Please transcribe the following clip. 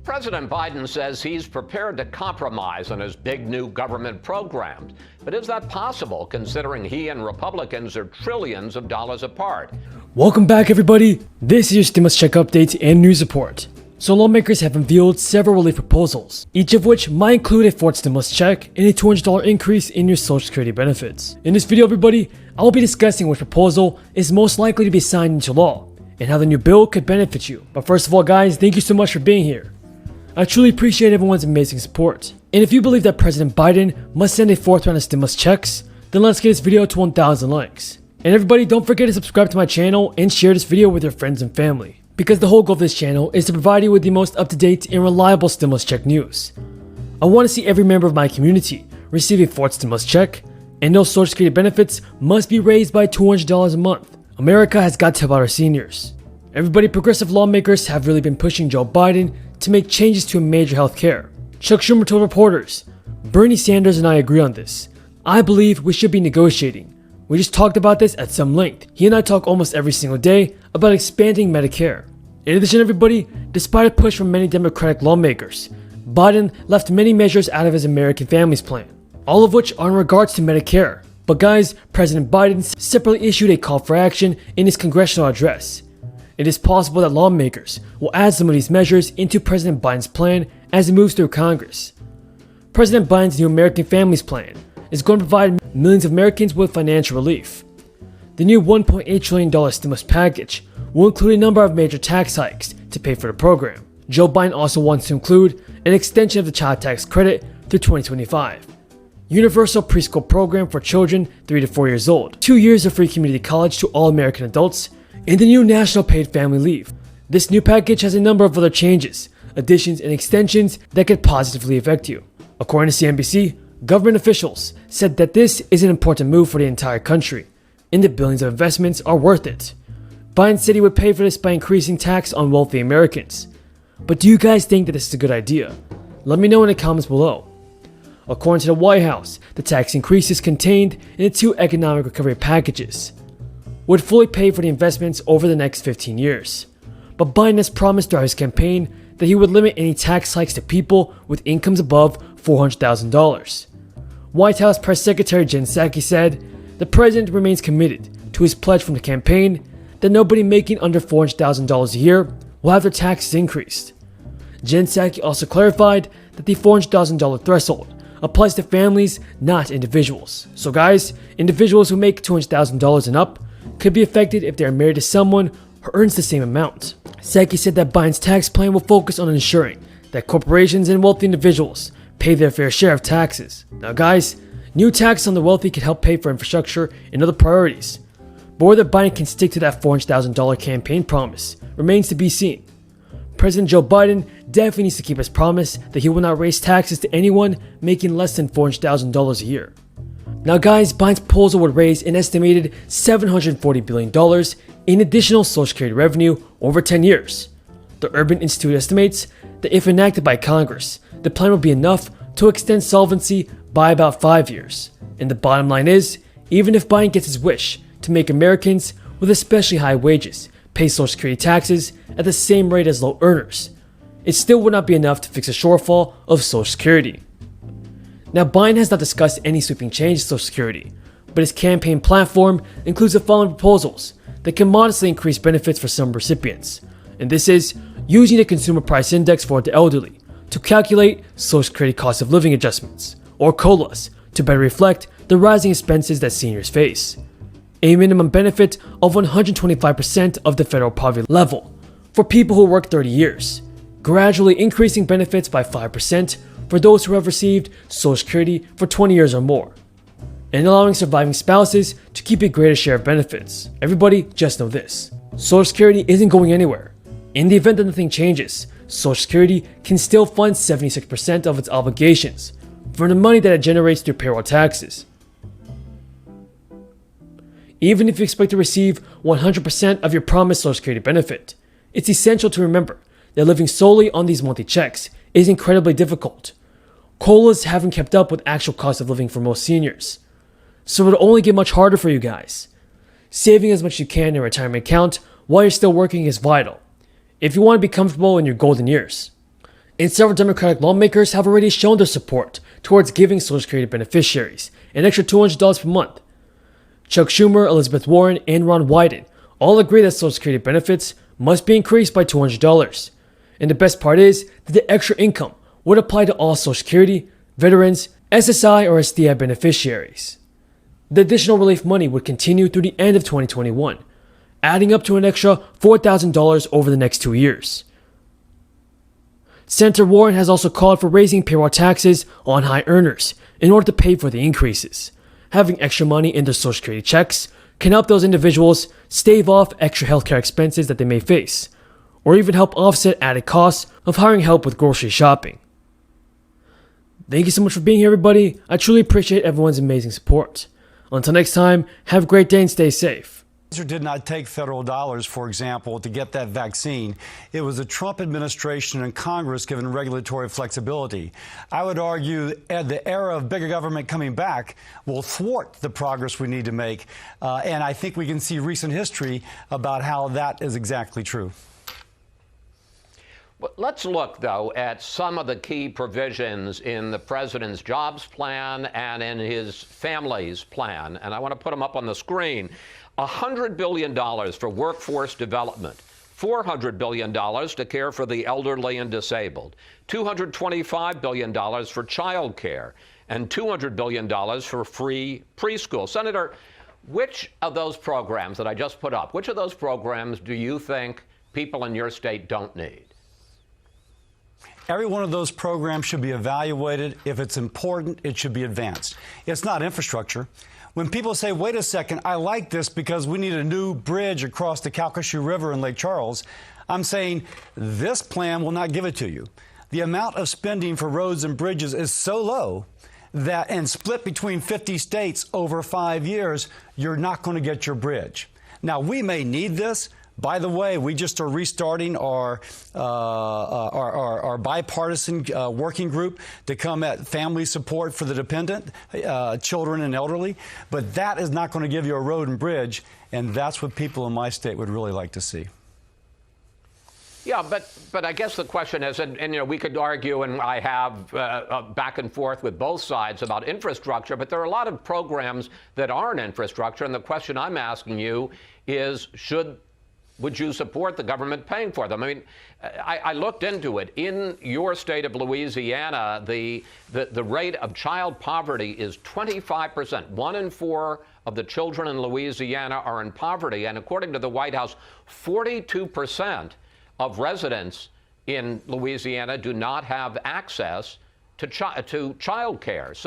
President Biden says he's prepared to compromise on his big new government programs. But is that possible, considering he and Republicans are trillions of dollars apart? Welcome back, everybody. This is your stimulus check update and news report. So lawmakers have unveiled several relief proposals, each of which might include a fourth stimulus check and a $200 increase in your Social Security benefits. In this video, everybody, I will be discussing which proposal is most likely to be signed into law and how the new bill could benefit you. But first of all, guys, thank you so much for being here. I truly appreciate everyone's amazing support. And if you believe that President Biden must send a fourth round of stimulus checks, then let's get this video to 1,000 likes. And everybody, don't forget to subscribe to my channel and share this video with your friends and family, because the whole goal of this channel is to provide you with the most up-to-date and reliable stimulus check news. I want to see every member of my community receive a fourth stimulus check, and no Social Security benefits must be raised by $200 a month. America has got to help out our seniors. Everybody, progressive lawmakers have really been pushing Joe Biden to make changes to major health care. Chuck Schumer told reporters, "Bernie Sanders and I agree on this. I believe we should be negotiating. We just talked about this at some length. He and I talk almost every single day about expanding Medicare." In addition, everybody, despite a push from many Democratic lawmakers, Biden left many measures out of his American Families Plan, all of which are in regards to Medicare. But guys, President Biden separately issued a call for action in his congressional address. It is possible that lawmakers will add some of these measures into President Biden's plan as it moves through Congress. President Biden's new American Families Plan is going to provide millions of Americans with financial relief. The new $1.8 trillion stimulus package will include a number of major tax hikes to pay for the program. Joe Biden also wants to include an extension of the child tax credit through 2025, universal preschool program for children 3 to 4 years old, 2 years of free community college to all American adults, and the new national paid family leave. This new package has a number of other changes, additions, and extensions that could positively affect you. According to CNBC, government officials said that this is an important move for the entire country, and the billions of investments are worth it. Biden said he would pay for this by increasing tax on wealthy Americans. But do you guys think that this is a good idea? Let me know in the comments below. According to the White House, the tax increase is contained in the two economic recovery packages, would fully pay for the investments over the next 15 years. But Biden has promised throughout his campaign that he would limit any tax hikes to people with incomes above $400,000. White House Press Secretary Jen Psaki said the president remains committed to his pledge from the campaign that nobody making under $400,000 a year will have their taxes increased. Jen Psaki also clarified that the $400,000 threshold applies to families, not individuals. So guys, individuals who make $200,000 and up could be affected if they are married to someone who earns the same amount. Psaki said that Biden's tax plan will focus on ensuring that corporations and wealthy individuals pay their fair share of taxes. Now guys, new taxes on the wealthy could help pay for infrastructure and other priorities. But whether Biden can stick to that $400,000 campaign promise remains to be seen. President Joe Biden definitely needs to keep his promise that he will not raise taxes to anyone making less than $400,000 a year. Now guys, Biden's proposal would raise an estimated $740 billion in additional Social Security revenue over 10 years. The Urban Institute estimates that if enacted by Congress, the plan would be enough to extend solvency by about 5 years. And the bottom line is, even if Biden gets his wish to make Americans with especially high wages pay Social Security taxes at the same rate as low earners, it still would not be enough to fix a shortfall of Social Security. Now, Biden has not discussed any sweeping changes to Social Security, but his campaign platform includes the following proposals that can modestly increase benefits for some recipients. And this is using the Consumer Price Index for the elderly to calculate Social Security cost of living adjustments, or COLAs, to better reflect the rising expenses that seniors face. A minimum benefit of 125% of the federal poverty level for people who work 30 years, gradually increasing benefits by 5% for those who have received Social Security for 20 years or more, and allowing surviving spouses to keep a greater share of benefits. Everybody, just know this: Social Security isn't going anywhere. In the event that nothing changes, Social Security can still fund 76% of its obligations from the money that it generates through payroll taxes. Even if you expect to receive 100% of your promised Social Security benefit, it's essential to remember that living solely on these monthly checks is incredibly difficult. COLAs haven't kept up with actual cost of living for most seniors, so it'll only get much harder for you guys. Saving as much as you can in a retirement account while you're still working is vital if you want to be comfortable in your golden years. And several Democratic lawmakers have already shown their support towards giving Social Security beneficiaries an extra $200 per month. Chuck Schumer, Elizabeth Warren, and Ron Wyden all agree that Social Security benefits must be increased by $200. And the best part is that the extra income would apply to all Social Security, veterans, SSI, or SDI beneficiaries. The additional relief money would continue through the end of 2021, adding up to an extra $4,000 over the next 2 years. Senator Warren has also called for raising payroll taxes on high earners in order to pay for the increases. Having extra money in their Social Security checks can help those individuals stave off extra healthcare expenses that they may face, or even help offset added costs of hiring help with grocery shopping. Thank you so much for being here, everybody. I truly appreciate everyone's amazing support. Until next time, have a great day and stay safe. Did not take federal dollars, for example, to get that vaccine. It was the Trump administration and Congress given regulatory flexibility. I would argue the era of bigger government coming back will thwart the progress we need to make. And I think we can see recent history about how that is exactly true. Well, let's look, though, at some of the key provisions in the president's jobs plan and in his family's plan. And I want to put them up on the screen. $100 billion for workforce development, $400 billion to care for the elderly and disabled, $225 billion for child care, and $200 billion for free preschool. Senator, which of those programs that I just put up, which of those programs do you think people in your state don't need? Every one of those programs should be evaluated. If it's important, it should be advanced. It's not infrastructure. When people say, wait a second, I like this because we need a new bridge across the Calcasieu River in Lake Charles, I'm saying this plan will not give it to you. The amount of spending for roads and bridges is so low that, and split between 50 states over 5 years, you're not going to get your bridge. Now, we may need this. By the way, we just are restarting our bipartisan working group to come at family support for the dependent, children and elderly. But that is not going to give you a road and bridge, and that's what people in my state would really like to see. Yeah, but I guess the question is, and you know, we could argue, and I have back and forth with both sides about infrastructure, but there are a lot of programs that aren't infrastructure, and the question I'm asking you is, would you support the government paying for them? I mean, I looked into it. In your state of Louisiana, the rate of child poverty is 25%. 1 in 4 of the children in Louisiana are in poverty. And according to the White House, 42% of residents in Louisiana do not have access to child care. So